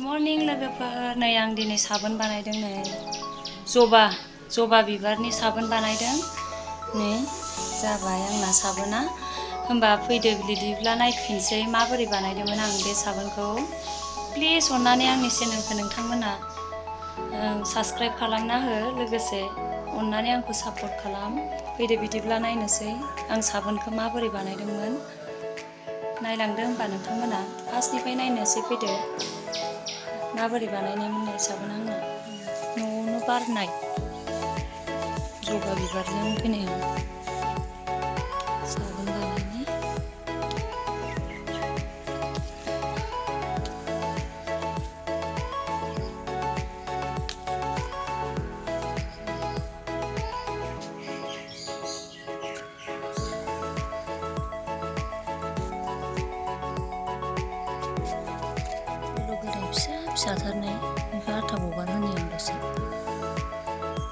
Morning लोगोफोर, नै आं दिनै साबोन बानायदों। नै जबा बिबारनि साबोन बानायदों। नै जाबाय आंना साबोना। होमबा फैदो बिदिब्ला नायफिनसै माबोरै बानायदोंमोन आं बे साबोनखौ। प्लिज अननानै आंनि चेनेलखौ नोंथांमोना साबस्क्राइब खालामना हो, लोगोसे अननानै आंखौ सापर्ट खालाम। फैदो बिदिब्ला नायनोसै आं साबोनखौ माबोरै बानायदोंमोन। नायलांदो होमबा नोंथांमोना, फार्स्टनिफ्राय नायनोसै। फैदो माबोरै बानायनायमोन नै साबोन आंना न'आवनो बारनाय जबा बिबारजों फैनाय साबोन बानायनाय। फिसाथारनाय बेखौ आथा गगार होनो आं दसे।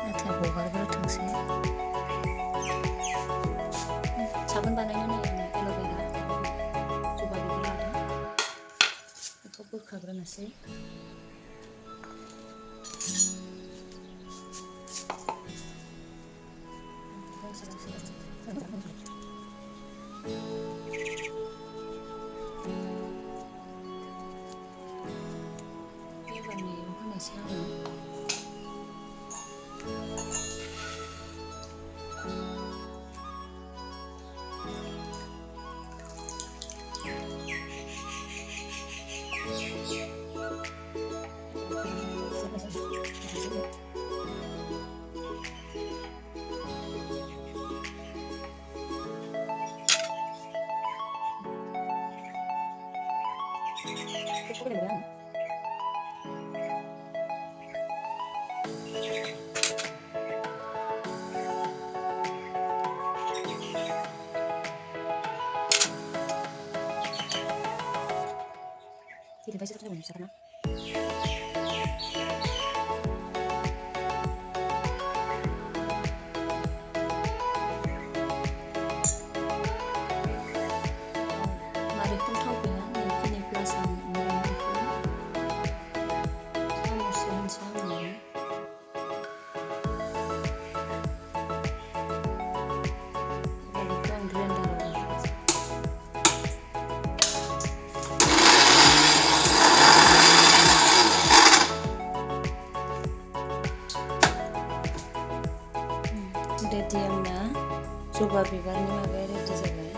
आथा गगारग्रोथोंसै। साबोन बानायनो नायो आङो एल'भेरा जबा बिबार लादों, बेखौ बोखाग्रोनोसै। एबारनियाव होनोसै आङो। Tidak bisa bisa karena mari pun tahu ya, ini pelasan orang itu manusia sama. Ready आंना जबा बिबारनि माबाया रेडि जाबाय।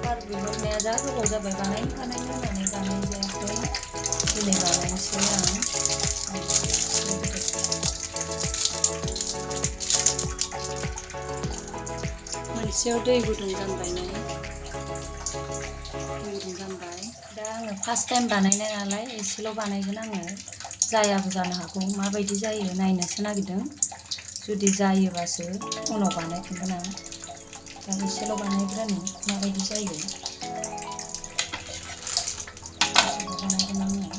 बार बिहरनाया जा गोबाव जाबाय, बानायनो होननानै बानाय जायाखै। दिनै बानायनोसै आं। मोनसेयाव दै गुदुं जानबाय नै, दै गुदुं जानबाय। दा आङो फार्स्ट टाइम बानायनाय नालाय एसेल' बानायगोन आङो, जायाबो जानो हागौ। माबायदि जायो नायनोसो नागिरदों। जुदि जायोबासो उनाव बानायफिनगोन आं। दा एसेल' बानायग्रोनि माबायदि जायो। एसेल' बानायगोन आङो।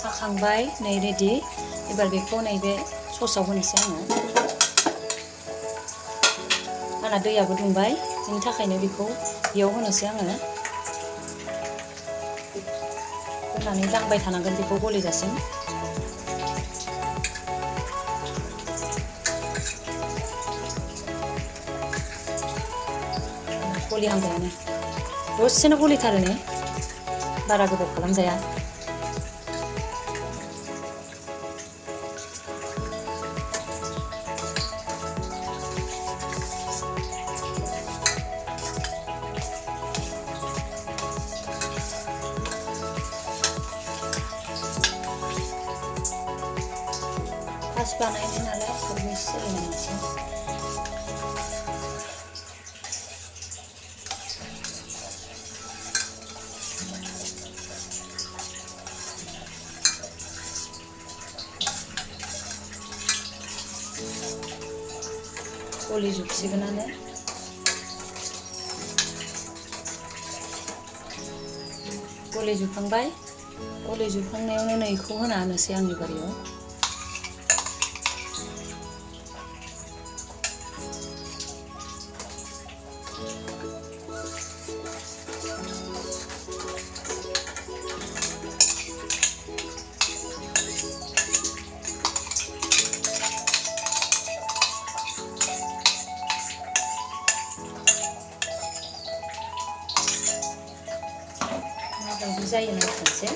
हाखांबाय नै रेडि। एबार बेखौ नैबे ससाव होनोसै आङो। आंना दैयाबो दुंबाय, बेनि थाखायनो बेखौ बेयाव होनोसै आङो। होनानै दांबाय थानांगोन बेखौ गलिजासिम। गलिहांबायानो, दसेनो गलिथारो ने, बारा गोबाव खालामजाया। फार्स्ट बानायनाय नालाय खननै सोलोंनोसै। गलिजोबसिगोनानो। गलिजोबखांबाय। गलिजोबखांनायावनो नै बेखौ होना होनोसै आंनि बारियाव। माबायदि जायो नायखानोसै।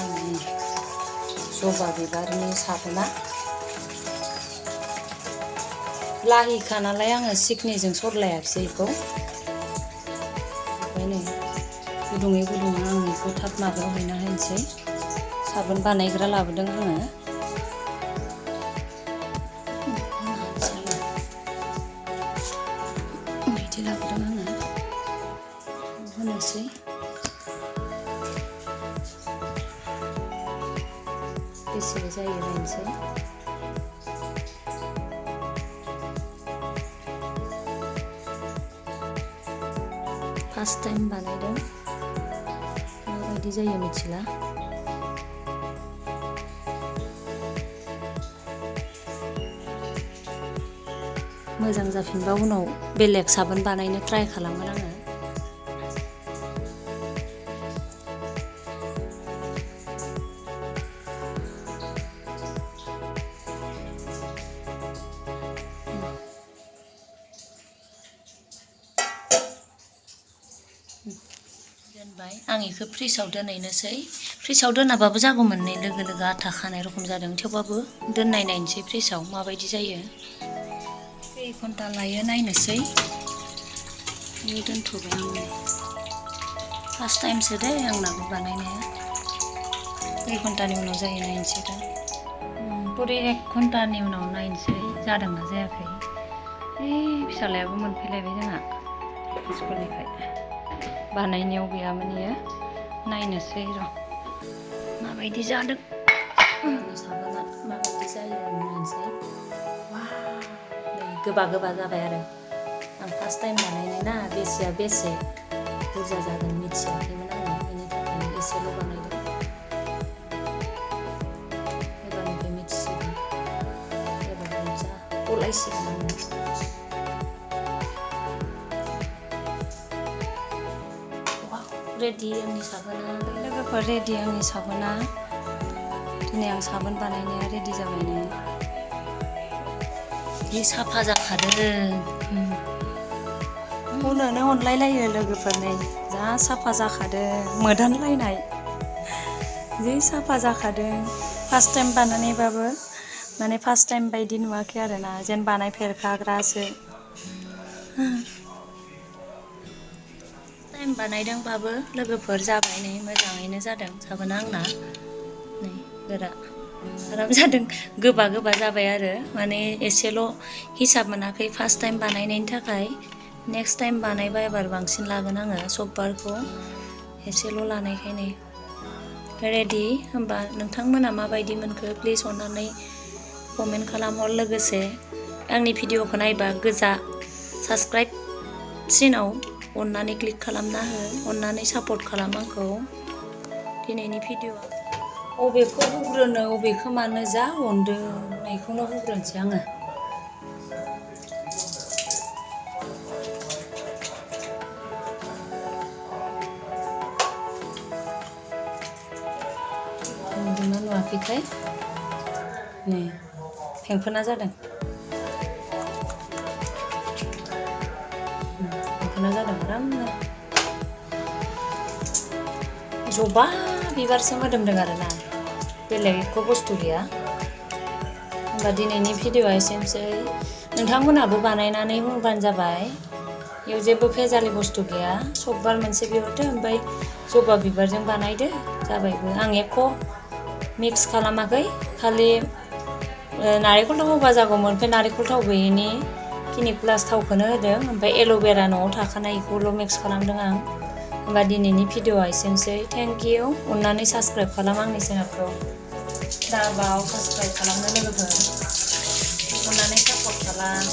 आंनि जबा बिबारनि साबोना लाहिखा नालाय आङो सिकनिजों सरलायाखिसै बेखौ। ओमफ्राय नै गुदुङै गुदुं आं बेखौ थाब माबायाव हैना होनोसै। साबोन बानायग्रा लाबोदों आङो। बिदि लाबोदों आङो होनोसै। बेसे जायो नायनोसै। फार्स्ट टाइम बानायदों माबायदि जायो मिथिला। मोजां जाफिनबा उनाव बेलेग साबोन बानायनो ट्राइ खालामगोन आङो। दोनबाय आं बेखौ फ्रिजआव दोनहैनोसै। फ्रिजआव दोनाबाबो जागौमोन नै लोगो लोगो आथा खानाय रखम जादों। थेवबाबो दोननाय नायनोसै फ्रिजआव माबायदि जायो। 3 घन्टा लायो नायनोसै। बे दोनथ'बाय आं। फार्स्ट टाइमसो दे आंनाबो बानायनाया। 3 घन्टानि उनाव जायो नायनोसै दा। पुरे 1 घन्टानि उनाव नायनोसै जादोंना जायाखै। फिसालायाबो मोनफैलायबाय जोंहा स्कुलनिफ्राय। बानायनायाव गैयामोन इयो। नायनोसै र' माबायदि जादों। साबोना माबायदि जायो नायनोसै। गोबा गोबा जाबाय आरो आं फार्स्ट टाइम बानायनाय ना बेसेया बेसे बुरजा जागोन मिथियाखैमोन आङो। बेनि थाखायनो एसेल' बानायदों। एबारनिफ्राय मिथिसिगोन। एबार बुरजा गलायसिगोन आङो। रेडि आंनि साबोना। लोगोफोर रेडि आंनि साबोना। दिनै आं साबोन बानायनाया रेडि जाबाय नै। बे साफा जाखादों। उनोनो अनलायलायो लोगोफोर नै जा साफा जाखादों। मोदानलायनाय जि साफा जाखादों। फार्स्ट टाइम बानायनायबाबो माने फार्स्ट टाइम बायदि नुवाखै आरोना जेन बानायफेरखाग्रासो। टाइम बानायदोंबाबो लोगोफोर जाबाय नै मोजाङैनो जादों साबोना आंना। नै गोरा आराम जादों। गोबा गोबा जाबाय आरो माने एसेल' हिसाब मोनाखै फार्स्ट टाइम बानायनायनि थाखाय। नेक्स्ट टाइम बानायबा एबार बांसिन लागोन आङो सबबारखौ एसेल' लानायखाय नै। रेडि होमबा नोंथांमोना माबायदि मोनखो प्लिज अननानै कमेन्ट खालामहर। लोगोसे आंनि भिडिअखौ नायबा गोजा साबस्क्राइब सिनाव अननानै क्लिक खालामना हो। अननानै सापर्ट खालाम आंखौ। दिनैनि भिडिअआ अबेखौ हुग्रोनो अबेखौ मानो जा अनदों बेखौनो हुग्रोनोसै आङो। नुदोंना नुवाखैथाय नै फेंफोना जादों। फेंफोना जादों आरामनो। जबा बिबारसो मोदोमदों आरोना बेलेग एख' बुस्थु गैया। होमबा दिनैनि भिडिअआ एसेनोसै। नोंथांमोनहाबो बानायनानै होबानो जाबाय। बेयाव जेबो भेजालि बुस्थु गैया। सबबार मोनसे बिहरदो ओमफ्राय जबा बिबारजों बानायदो जाबायबो। आं एख' मिक्स खालामाखै खालि नारेंखल थाव होबा जागौमोन ओमफ्राय नारेंखल थाव गैयैनि क्लिनिक प्लास थावखौनो होदों। ओमफ्राय एल'भेरा न'आव थाखानाय बेखौल' मिक्स खालामदों आं। होमबा दिनैनि भिडिअआ एसेनोसै। Thank you. अननानै साबस्क्राइब खालाम आंनि चेनेलखौ। दाबाव साबस्क्राइब खालामनो लोगोफोर। अननानै सापर्ट खालाम।